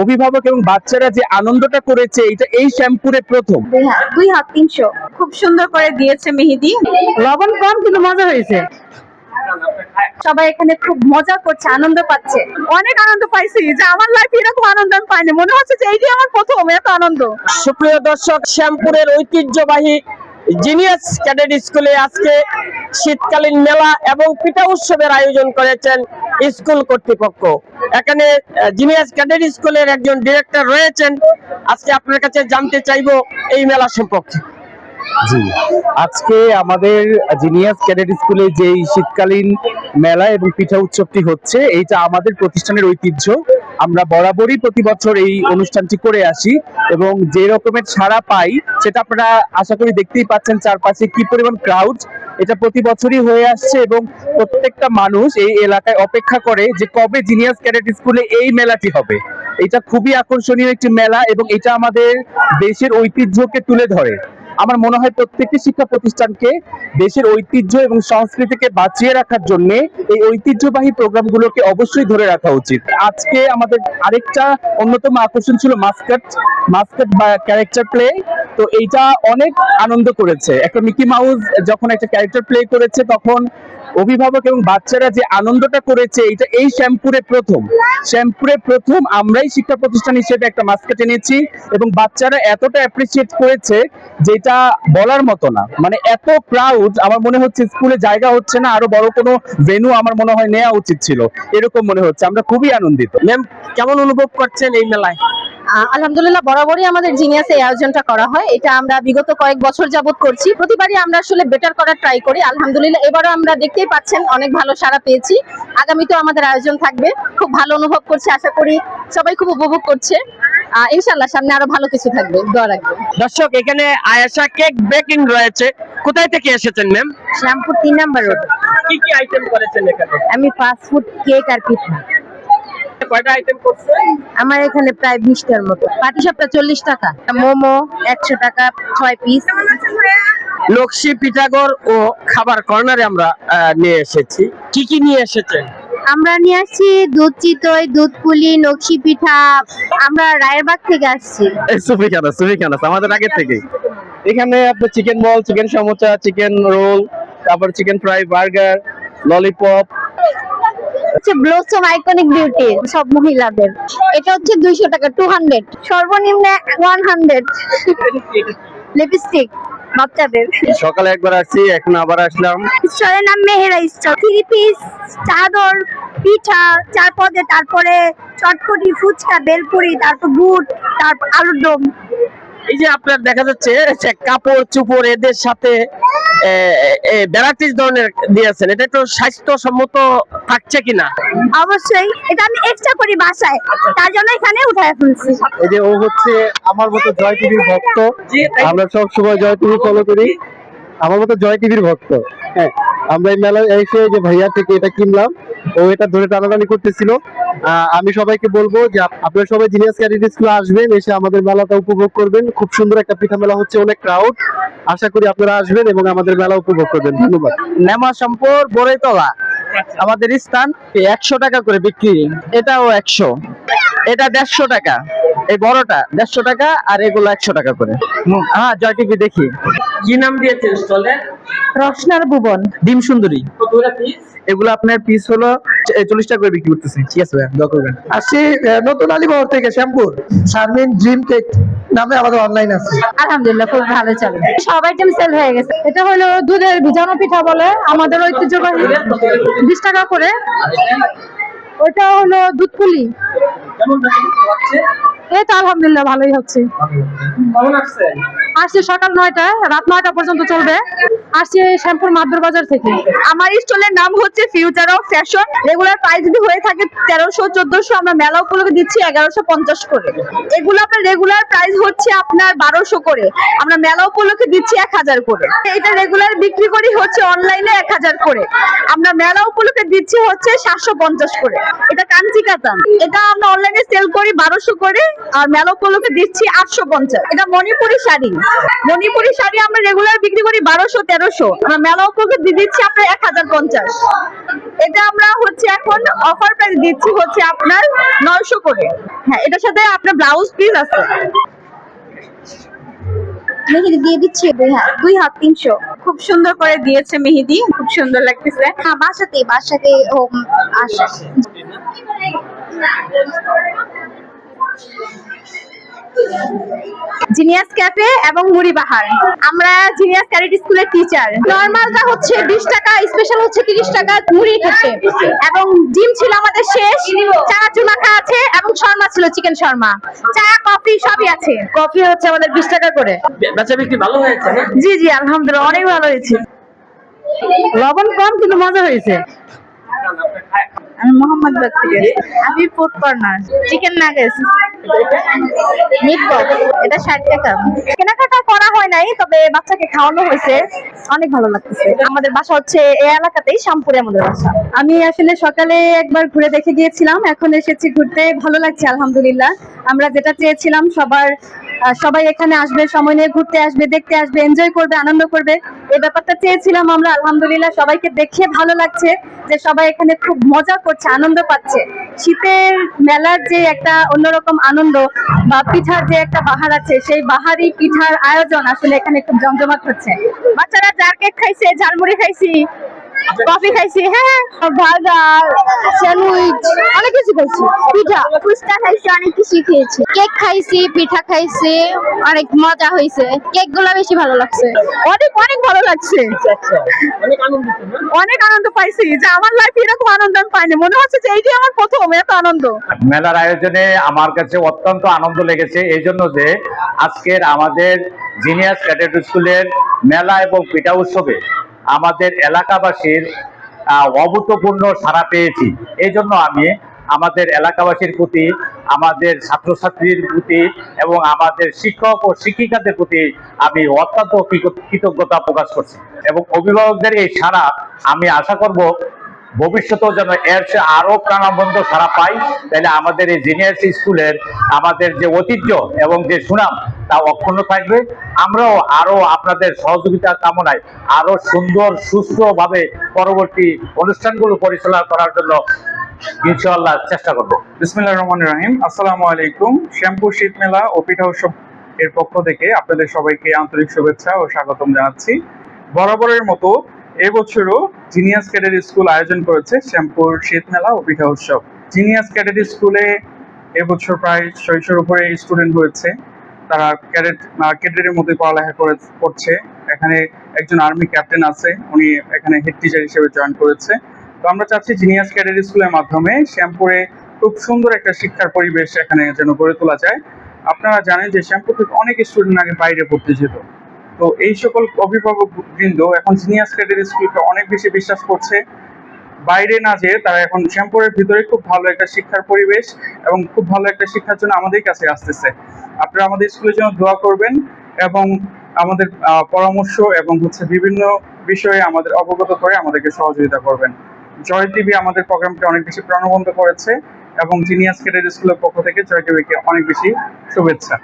অভিভাবক এবং বাচ্চারা যে আনন্দটা করেছে এটা এই শ্যামপুরে প্রথম। 2 হাত 300 খুব সুন্দর করে দিয়েছে মেহেদি। লবণ কম কিন্তু মজা হয়েছে। সবাই এখানে খুব মজা করছে, আনন্দ পাচ্ছে। অনেক আনন্দ পাইছি, যে আমার লাইফে এরকম আনন্দ আমি পাইনি। মনে হচ্ছে যে এইটাই আমার প্রথম এত আনন্দ। সুপ্রিয় দর্শক, শ্যামপুরের ঐতিহ্যবাহী জিনিয়াস ক্যাডেট স্কুলে আজকে শীতকালীন মেলা এবং পিঠা উৎসবের আয়োজন করেছেন স্কুল কর্তৃপক্ষ। এখানে জিনিয়াস ক্যাডেট স্কুলের একজন ডিরেক্টর রয়েছেন, আজকে আপনার কাছে জানতে চাইবো এই মেলা সম্পর্কে। জি, আজকে আমাদের জিনিয়াস ক্যাডেট স্কুলে যেই শীতকালীন মেলা এবং পিঠা উৎসবটি হচ্ছে, এইটা আমাদের প্রতিষ্ঠানের ঐতিহ্য। আমরা বরাবরই প্রতি বছর এই অনুষ্ঠানটি করে আসি এবং যে রকমের সাড়া পাই সেটা আপনারা আশা করি দেখতেই পাচ্ছেন চারপাশে কি পরিমাণ ক্রাউড। এটা প্রতি বছরই হয়ে আসছে এবং প্রত্যেকটা মানুষ এই এলাকায় অপেক্ষা করে যে কবে জিনিয়াস ক্যাডেট স্কুলে এই মেলাটি হবে। এটা খুবই আকর্ষণীয় একটি মেলা এবং এটা আমাদের দেশের ঐতিহ্যকে তুলে ধরে। আমার মনে হয় প্রত্যেকটি শিক্ষা প্রতিষ্ঠানকে দেশের ঐতিহ্য এবং সংস্কৃতিকে বাঁচিয়ে রাখার জন্য এই ঐতিহ্যবাহী প্রোগ্রামগুলোকে অবশ্যই ধরে রাখা উচিত। আজকে আমাদের আরেকটা অন্যতম আকর্ষণ ছিল মাস্কট বা ক্যারেক্টার প্লে। তো এইটা অনেক আনন্দ করেছে। একটা মিকি মাউস যখন একটা ক্যারেক্টার প্লে করেছে তখন অভিভাবক এবং বাচ্চারা যে আনন্দটা করেছে এটা এই শ্যামপুরে প্রথম আমরাই শিক্ষা প্রতিষ্ঠান হিসেবে একটা মাস্কট এনেছি এবং বাচ্চারা এতটা অ্যাপ্রিসিয়েট করেছে যেটা বলার মতো না। মানে এত ক্রাউড, আমার মনে হচ্ছে স্কুলে জায়গা হচ্ছে না, আরো বড় কোনো ভেন্যু আমার মনে হয় নেওয়া উচিত ছিল, এরকম মনে হচ্ছে। আমরা খুবই আনন্দিত। ম্যাম, কেমন অনুভব করছেন এই মেলায়? আলহামদুলিল্লাহ, বরাবরই আমাদের জিনিয়াসে এই আয়োজনটা করা হয়। এটা আমরা বিগত কয়েক বছর যাবত করছি। প্রতিবারই আমরা আসলে বেটার করার ট্রাই করি। আলহামদুলিল্লাহ, এবারও আমরা দেখতেই পাচ্ছেন অনেক ভালো সাড়া পেয়েছি। আগামীতেও আমাদের আয়োজন থাকবে। খুব ভালো অনুভব করছি, আশা করি সবাই খুব উপভোগ করছে। ইনশাআল্লাহ সামনে আরো ভালো কিছু থাকবে, দোয়া রাখবেন। দর্শক, এখানে আয়েশা কেক বেকিং রয়েছে। কোথায় থেকে এসেছেন ম্যাম? শ্যামপুর 3 নম্বর রোড। কি কি আইটেম করেছেন এখানে? আমি ফাস্ট ফুড, কেক আর পিঠা। কয়টা আইটেম করছেন? আমার এখানে প্রায় 20টার মতো। পাটিসাপটা 40 টাকা, মোমো 100 টাকা 6 পিস। লক্ষ্মী পিঠাগড় ও খাবার কর্নারে আমরা নিয়ে এসেছি। কি কি নিয়ে এসেছেন? আমরা নিয়ে আসছি দুধ চিতই, দুধ পুলি, নকশি পিঠা। আমরা রায়েরবাগ থেকে আসছি। সুফিখানা আমাদের আগে থেকে। এখানে আপনার চিকেন বল, চিকেন সমোসা, চিকেন রোল, তারপর চিকেন ফ্রাই, বার্গার, ললিপপ। হচ্ছে ব্লসম আইকনিক বিউটি, সব মহিলাদের। এটা হচ্ছে 200 টাকা, 200। সর্বনিম্ন 100। লিপস্টিক বাচ্চাদের। সকালে একবার আসছি, এখন আবার আসলাম। স্টলের নাম মেহেরা স্টল। 3 পিস, চাদর, পিঠা 4 পদে, তারপরে চটপটি, ফুচকা, বেলপুরি, তারপর বুট, তারপর আলুর দম। এই যে আপনার দেখা যাচ্ছে যে কাপড় চোপড় এদের সাথে ভ্যারাইটিস ধরনের দিয়েছেন, এটা একটু স্বাস্থ্যসম্মত থাকছে কিনা? অবশ্যই, এটা আমি এক্সট্রা করি বাসায়, তার জন্য এখানে উঠায় ফেলছি। এই যে ও হচ্ছে আমার মতো জয় টিভির ভক্ত। আমরা সব সময় জয় টিভি ফলো করি। আমার মতো জয় টিভির ভক্ত। হ্যাঁ, আমরা এই মেলায় এসে যে ভাইয়া থেকে এটা কিনলাম, ও এটা ধরে টানাটানি করতেছিল। আমি সবাইকে বলবো যে আপনারা সবাই জিনিয়াস ক্যাডেট স্কুলে আসবেন, এসে আমাদের মেলাটা উপভোগ করবেন। খুব সুন্দর একটা পিঠা মেলা হচ্ছে, অনেক ক্রাউড। আশা করি আপনারা আসবেন এবং আমাদের মেলা উপভোগ করবেন। ধন্যবাদ। নেমা সম্পর বড়ইতলা আমাদের স্থান। 100 টাকা করে বিক্রি, এটাও 100, এটা 150 টাকা, এই বড়টা 150 টাকা আর এগুলো 100 টাকা করে। হ্যাঁ, জয় টিভি দেখি। কি নাম দিয়েছেন স্টলে? রসনার ভুবন। ডিম সুন্দরী। কতগুলো পিস? এগুলো আপনার পিস হলো 40 টাকা করে বিক্রি করতেছি। ঠিক আছে ভাই, দোয়া করবেন। আসি নতুন আলিবাগ থেকে, শ্যামপুর। শারমিন ড্রিম কেক নামে আমাদের অনলাইন আছে। আলহামদুলিল্লাহ, খুব ভালো চলে। সব আইটেম সেল হয়ে গেছে। এটা হলো দুধের ভিজানো পিঠা বলে, আমাদের ঐতিহ্যবাহী, 20 টাকা করে। ওইটা হলো দুধ পুলি। এই তো আলহামদুলিল্লাহ ভালোই হচ্ছে। আসছি সকাল 9টায়, রাত 9টা পর্যন্ত চলবে। আসছি শ্যামপুর মাদুর বাজার থেকে। আমার স্টলের নাম হচ্ছে future of fashion. Regular price যদি হয়ে থাকে 1300-1400, আমরা মেলা উপলক্ষে দিচ্ছি 1150 করে। এগুলো আপনার রেগুলার প্রাইস হচ্ছে আপনার 1200 করে, আমরা মেলা উপলক্ষে দিচ্ছি 1000 করে। এটা রেগুলার বিক্রি করি হচ্ছে অনলাইনে 1000 করে, আমরা মেলা উপলক্ষে দিচ্ছি হচ্ছে 750 করে। এটা কাঞ্চি কাতান, এটা আমরা অনলাইনে সেল করি 1200 করে, আর মেলা উপলক্ষে দিচ্ছি 850। এটা মণিপুরি শাড়ি, মণিপুরি শাড়ি আমরা রেগুলার বিক্রি করি 1200-1300, আমরা মেলা উপলক্ষে দিয়ে দিচ্ছি আপনার 1050। এটা আমরা হচ্ছে এখন অফার প্রাইস দিচ্ছি হচ্ছে আপনার 900 করে। হ্যাঁ, এটার সাথে আপনার ব্লাউজ পিস আছে। মেহেদি দিয়ে দিচ্ছি 2 হাত 300। খুব সুন্দর করে দিয়েছে মেহেদি, খুব সুন্দর লাগতেছে। হ্যাঁ, বাসাতে আসে। জিনিয়াস ক্যাফে এবং মুড়ি বাহার, আমরা জিনিয়াস ক্যাডেট স্কুলের টিচার। নরমালটা হচ্ছে 20 টাকা, স্পেশাল হচ্ছে 30 টাকা মুড়ি খেতে। এবং ডিম ছিল আমাদের শেষ, চানাচুর মাখা আছে এবং শর্মা ছিল, চিকেন শর্মা, চা কফি সবই আছে। কফি হচ্ছে আমাদের 20 টাকা করে। বেচা বিক্রি ভালো হয়েছে না? জি জি, আলহামদুলিল্লাহ অনেক ভালো হয়েছে। লবণ কম কিন্তু মজা হয়েছে। আমি মোহাম্মদবাগ থেকে, আমি food corner. Chicken nuggets, meat box, এটা 60 টাকা। কেনাকাটা করা হয় নাই, তবে বাচ্চাকে খাওয়ানো হয়েছে, অনেক ভালো লাগতেছে। আমাদের বাসা হচ্ছে এই এলাকাতেই, শ্যামপুরে আমাদের বাসা। আমি আসলে সকালে একবার ঘুরে দেখে গিয়েছিলাম, এখন এসেছি ঘুরতে, ভালো লাগছে আলহামদুলিল্লাহ। আমরা যেটা চেয়েছিলাম সবাই এখানে আসবে, সময় নিয়ে ঘুরতে আসবে, দেখতে আসবে, এনজয় করবে, আনন্দ করবে, এই ব্যাপারটা চেয়েছিলাম আমরা। আলহামদুলিল্লাহ সবাইকে দেখে ভালো লাগছে যে সবাই এখানে খুব মজা করছে, আনন্দ পাচ্ছে। শীতের মেলার যে একটা অন্যরকম আনন্দ বা পিঠার যে একটা বাহার আছে, সেই বাহারি পিঠার আয়োজন আসলে এখানে খুব জমজমাট হচ্ছে। বাচ্চারা জার কেক খাইছে, ঝালমুড়ি খাইছি, কফি খাইছি, হ্যাঁ, বার্গার, স্যান্ডউইচ, অনেক কিছু খাইছি। পিঠা, ফুচকা খাইছি, অনেক কিছু খেয়েছি। কেক খাইছি, পিঠা খাইছি, অনেক মজা হয়েছে। কেক গুলো বেশি ভালো লাগছে, অনেক অনেক ভালো লাগছে। অনেক আনন্দিত না? অনেক আনন্দ পাইছি, যে আমার লাইফে এরকম আনন্দ আমি পাইনি। মনে হচ্ছে যে এইটাই আমার প্রথম এত আনন্দ। মেলার আয়োজনে আমার কাছে অত্যন্ত আনন্দ লেগেছে, এই জন্য যে আজকের আমাদের জিনিয়াস ক্যাডেট স্কুলের মেলা এবং পিঠা উৎসবে আমাদের এলাকাবাসীর অভূতপূর্ণ সাড়া পেয়েছি। এই জন্য আমি আমাদের এলাকাবাসীর প্রতি, আমাদের ছাত্রছাত্রীর প্রতি এবং আমাদের শিক্ষক ও শিক্ষিকাদের প্রতি আমি অত্যন্ত কৃতজ্ঞতা প্রকাশ করছি। এবং অভিভাবকদের এই সাড়া আমি আশা করব ভবিষ্যতেও যেন এর চেয়ে আরো প্রাণবন্ত সারা পাই, তাহলে আমাদের এই জিনিয়াস স্কুলের আমাদের যে ঐতিহ্য এবং যে সুনাম তা অক্ষুণ্ণ থাকবে। আমরাও আরো আপনাদের সহযোগিতা কামনায় আরো সুন্দর সুস্থভাবে পরবর্তী অনুষ্ঠানগুলো পরিচালনা করার জন্য ইনশাআল্লাহ চেষ্টা করব। বিসমিল্লাহির রহমানির রহিম। আসসালামু আলাইকুম। শ্যামপুর শীত মেলা ও পিঠা উৎসব এর পক্ষ থেকে আপনাদের সবাইকে আন্তরিক শুভেচ্ছা ও স্বাগতম জানাচ্ছি। বরাবরের মতো এবছরও জিনিয়াস ক্যাডেট স্কুল আয়োজন করেছে শ্যামপুর শীত মেলা ও পিঠা উৎসব। জিনিয়াস ক্যাডেট স্কুলে এবছর প্রায় 600-র উপরে স্টুডেন্ট হয়েছে। তারা ক্যাডেটের মধ্যে পড়ালেখা করছে। এখানে একজন আর্মি ক্যাপ্টেন আছে, উনি এখানে হেড টিচার হিসেবে জয়েন করেছে। তো আমরা চাচ্ছি জিনিয়াস ক্যাডেট স্কুলের মাধ্যমে শ্যামপুরে খুব সুন্দর একটা শিক্ষার পরিবেশ এখানে যেন গড়ে তোলা যায়। আপনারা জানেন যে শ্যামপুর থেকে অনেক স্টুডেন্ট আগে বাইরে পড়তে যেত। তো এই সকল অভিভাবক বৃন্দ এখন জিনিয়াস ক্যাডেট স্কুলকে অনেক বেশি বিশ্বাস করছে। বাইরে না যেয়ে তারা এখন শ্যামপুরের ভিতরে খুব ভালো একটা শিক্ষার পরিবেশ এবং খুব ভালো একটা শিক্ষার জন্য আমাদের কাছে আসতেছে। আপনারা আমাদের স্কুলের জন্য দোয়া করবেন এবং আমাদের পরামর্শ এবং বিভিন্ন বিষয়ে আমাদের অবগত করে আমাদেরকে সহযোগিতা করবেন। জয় টিভি আমাদের প্রোগ্রামকে অনেক বেশি প্রাণবন্ত করেছে এবং জিনিয়াস ক্যাডেট স্কুলের পক্ষ থেকে জয় টিভিকে অনেক বেশি শুভেচ্ছা।